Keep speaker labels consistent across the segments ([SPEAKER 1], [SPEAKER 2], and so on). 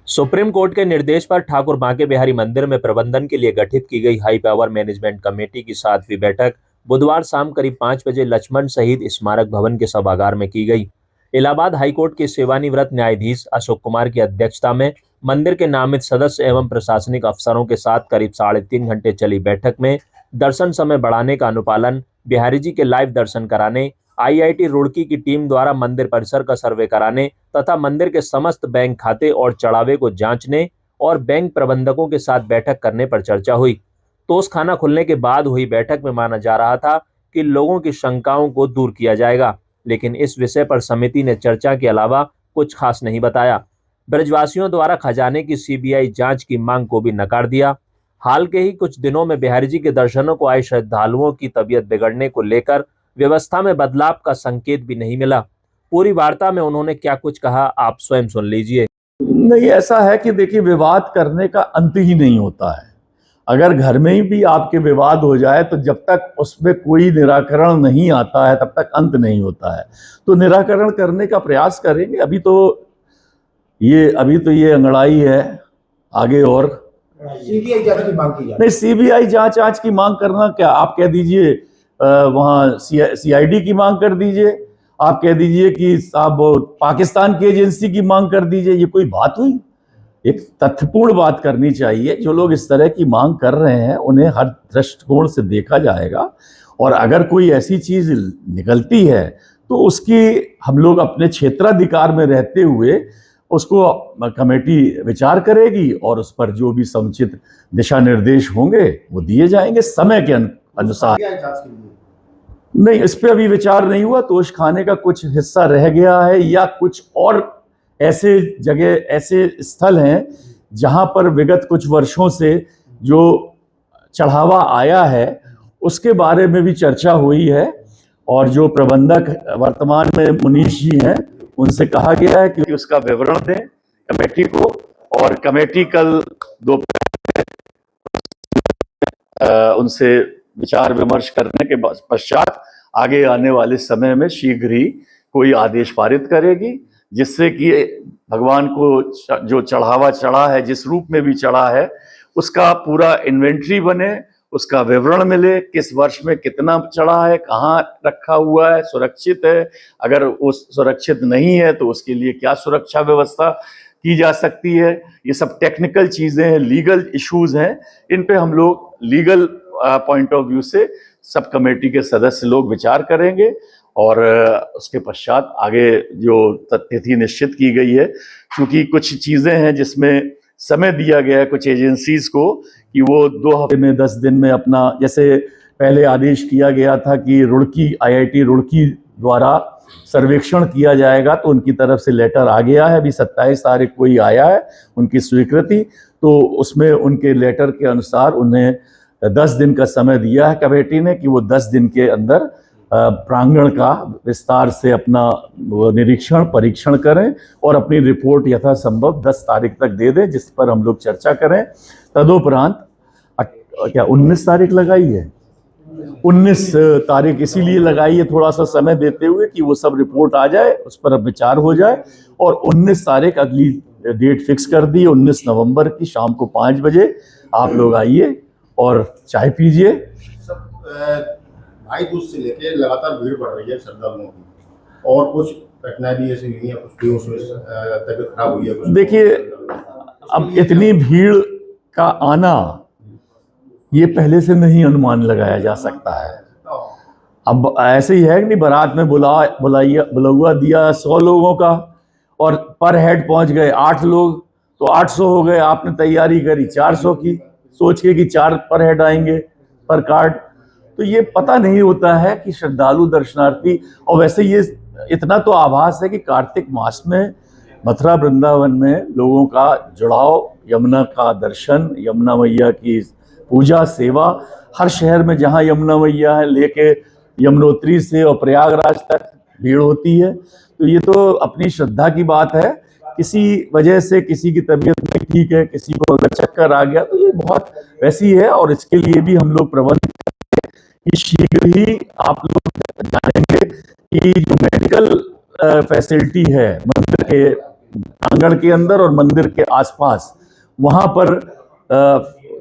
[SPEAKER 1] Supreme court के निर्देश पर ठाकुर बांके बिहारी मंदिर में प्रबंधन के लिए गठित की गई हाई पावर मैनेजमेंट कमेटी की 7वीं बैठक बुधवार शाम करीब 5 बजे लक्ष्मण शहीद स्मारक भवन के सभागार में की गई। इलाहाबाद हाईकोर्ट के सेवानिवृत्त न्यायाधीश अशोक कुमार की अध्यक्षता में मंदिर के नामित सदस्य एवं प्रशासनिक अफसरों के साथ करीब 3.5 घंटे चली बैठक में दर्शन समय बढ़ाने का अनुपालन, बिहारी जी के लाइव दर्शन कराने, आईआईटी रुड़की की टीम द्वारा मंदिर परिसर का सर्वे कराने तथा मंदिर के समस्त बैंक खाते और चढ़ावे को जांचने और बैंक प्रबंधकों के साथ बैठक करने पर चर्चा हुई। तोषखाना खुलने के बाद हुई बैठक में माना जा रहा था कि लोगों की शंकाओं को दूर किया जाएगा, लेकिन इस विषय पर समिति ने चर्चा के अलावा कुछ खास नहीं बताया। ब्रजवासियों द्वारा खजाने की सीबीआई जांच की मांग को भी नकार दिया। हाल के ही कुछ दिनों में बिहारी जी के दर्शनों को आए श्रद्धालुओं की तबीयत बिगड़ने को लेकर व्यवस्था में बदलाव का संकेत भी नहीं मिला। पूरी वार्ता में उन्होंने क्या कुछ कहा, आप स्वयं सुन लीजिए।
[SPEAKER 2] नहीं, ऐसा है कि देखिए, विवाद करने का अंत ही नहीं होता है। अगर घर में ही भी आपके विवाद हो जाए तो जब तक उसमें कोई निराकरण नहीं आता है तब तक अंत नहीं होता है। तो निराकरण करने का प्रयास करेंगे। अभी तो ये अंगड़ाई है, आगे और
[SPEAKER 3] सीबीआई जांच की मांग की जाए।
[SPEAKER 2] नहीं, सीबीआई जांच की मांग करना क्या, आप कह दीजिए वहाँ सीआईडी की मांग कर दीजिए, आप कह दीजिए कि साहब पाकिस्तान की एजेंसी की मांग कर दीजिए। ये कोई बात हुई? एक तथ्यपूर्ण बात करनी चाहिए। जो लोग इस तरह की मांग कर रहे हैं उन्हें हर दृष्टिकोण से देखा जाएगा, और अगर कोई ऐसी चीज निकलती है तो उसकी हम लोग अपने क्षेत्राधिकार में रहते हुए उसको कमेटी विचार करेगी, और उस पर जो भी समुचित दिशा निर्देश होंगे वो दिए जाएंगे समय के अनुसार। नहीं, इस पे अभी विचार नहीं हुआ। तोषखाने का कुछ हिस्सा रह गया है या कुछ और ऐसे जगह, ऐसे स्थल हैं जहां पर विगत कुछ वर्षों से जो चढ़ावा आया है उसके बारे में भी चर्चा हुई है, और जो प्रबंधक वर्तमान में मुनीश जी हैं उनसे कहा गया है कि उसका विवरण दें कमेटी को, और कमेटी कल दोपहर उनसे विचार विमर्श करने के पश्चात आगे आने वाले समय में शीघ्र ही कोई आदेश पारित करेगी, जिससे कि भगवान को जो चढ़ावा चढ़ा है, जिस रूप में भी चढ़ा है, उसका पूरा इन्वेंट्री बने, उसका विवरण मिले, किस वर्ष में कितना चढ़ा है, कहाँ रखा हुआ है, सुरक्षित है, अगर वो सुरक्षित नहीं है तो उसके लिए क्या सुरक्षा व्यवस्था की जा सकती है। ये सब टेक्निकल चीजें हैं, लीगल इश्यूज हैं, इन पे हम लोग लीगल पॉइंट ऑफ व्यू से सब कमेटी के सदस्य लोग विचार करेंगे, और उसके पश्चात आगे जो तिथि निश्चित की गई है, क्योंकि कुछ चीजें हैं जिसमें समय दिया गया है कुछ एजेंसीज को कि वो 2 हफ्ते में 10 दिन में अपना, जैसे पहले आदेश किया गया था कि रुड़की, आईआईटी रुड़की द्वारा सर्वेक्षण किया जाएगा, तो उनकी तरफ से लेटर आ गया है। अभी 27 तारीख को ही आया है उनकी स्वीकृति, तो उसमें उनके लेटर के अनुसार उन्हें 10 दिन का समय दिया है कमेटी ने कि वो 10 दिन के अंदर प्रांगण का विस्तार से अपना निरीक्षण परीक्षण करें और अपनी रिपोर्ट यथासंभव 10 तारीख तक दे दें, जिस पर हम लोग चर्चा करें। तदुपरांत क्या 19 तारीख लगाई है? 19 तारीख इसीलिए लगाई है थोड़ा सा समय देते हुए कि वो सब रिपोर्ट आ जाए, उस पर अब विचार हो जाए, और 19 तारीख अगली डेट फिक्स कर दी, 19 नवंबर की शाम को 5 बजे आप लोग आइए और चाय पीजिए।
[SPEAKER 3] भाई दूज से लेके लगातार भीड़ बढ़ रही है श्रद्धालुओं की, और कुछ घटनाएं भी ऐसी हुई हैं, कुछ तबीयत खराब हुई है।
[SPEAKER 2] देखिए, अब इतनी भीड़ का आना ये पहले से नहीं अनुमान लगाया जा सकता है। अब ऐसे ही है कि नहीं, बारात में बुलावा दिया 100 लोगों का, और पर हेड पहुंच गए 8 लोग, तो 800 हो गए। आपने तैयारी करी 400 की, सोच के कि 4 पर हेड आएंगे पर कार्ड। तो ये पता नहीं होता है कि श्रद्धालु दर्शनार्थी, और वैसे ये इतना तो आभास है कि कार्तिक मास में मथुरा वृंदावन में लोगों का जुड़ाव, यमुना का दर्शन, यमुना मैया की पूजा सेवा, हर शहर में जहाँ यमुना मैया है लेके यमुनोत्री से और प्रयागराज तक भीड़ होती है। तो ये तो अपनी श्रद्धा की बात है। किसी वजह से किसी की तबीयत नहीं ठीक है, किसी को अगर चक्कर आ गया, तो ये बहुत वैसी है, और इसके लिए भी हम लोग प्रबंध कि शीघ्र ही आप लोग जानेंगे कि जो मेडिकल फैसिलिटी है मंदिर के आंगन के अंदर और मंदिर के आसपास, वहां पर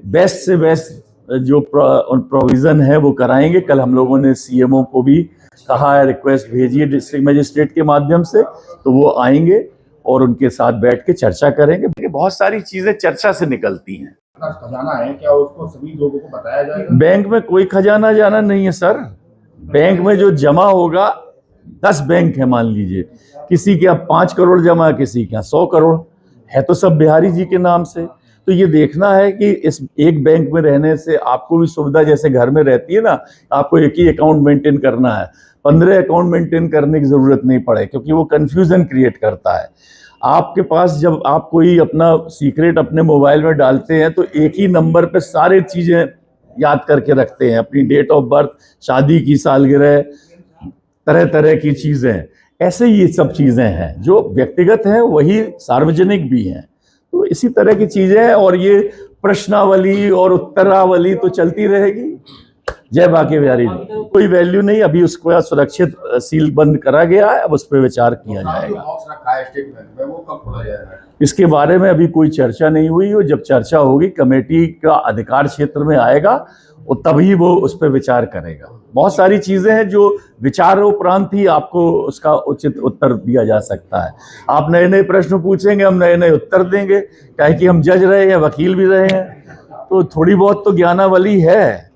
[SPEAKER 2] बेस्ट से बेस्ट जो प्रोविजन है वो कराएंगे। कल हम लोगों ने सीएमओ को भी कहा है, रिक्वेस्ट भेजिए डिस्ट्रिक्ट मजिस्ट्रेट के माध्यम से, तो वो आएंगे और उनके साथ बैठ के चर्चा करेंगे। बहुत सारी चीजें चर्चा से निकलती हैं।
[SPEAKER 3] खजाना है क्या, उसको सभी लोगों को बताया जाएगा?
[SPEAKER 2] बैंक में कोई खजाना जाना नहीं है सर। बैंक में जो जमा होगा, 10 बैंक है मान लीजिए, किसी के अब 5 करोड़ जमा है, किसी के 100 करोड़ है, तो सब बिहारी जी के नाम से। तो ये देखना है कि इस एक बैंक में रहने से आपको भी सुविधा, जैसे घर में रहती है ना, आपको एक ही अकाउंट मेंटेन करना है, 15 अकाउंट मेंटेन करने की जरूरत नहीं पड़े, क्योंकि वो कंफ्यूजन क्रिएट करता है। आपके पास जब आप कोई अपना सीक्रेट अपने मोबाइल में डालते हैं तो एक ही नंबर पे सारी चीजें याद करके रखते हैं, अपनी डेट ऑफ बर्थ, शादी की सालगिरह, तरह तरह की चीजें। ऐसे ये सब चीजें हैं जो व्यक्तिगत हैं, वही सार्वजनिक भी हैं। तो इसी तरह की चीजें हैं, और ये प्रश्नावली और उत्तरावली तो चलती रहेगी। जय बांके बिहारी जी। कोई वैल्यू नहीं, अभी उसको सुरक्षित सील बंद करा गया है, अब उस पर विचार किया जाएगा।
[SPEAKER 3] बॉक्स रखा है स्टेट बैंक में, वो कब खोला जाएगा?
[SPEAKER 2] इसके बारे में अभी कोई चर्चा नहीं हुई, और जब चर्चा होगी, कमेटी का अधिकार क्षेत्र में आएगा, और तभी वो उस पर विचार करेगा। बहुत सारी चीजें हैं जो विचार उपरांत ही आपको उसका उचित उत्तर दिया जा सकता है। आप नए नए प्रश्न पूछेंगे, हम नए नए उत्तर देंगे, चाहे कि हम जज रहे हैं, वकील भी रहे हैं, तो थोड़ी बहुत तो ज्ञानावली है।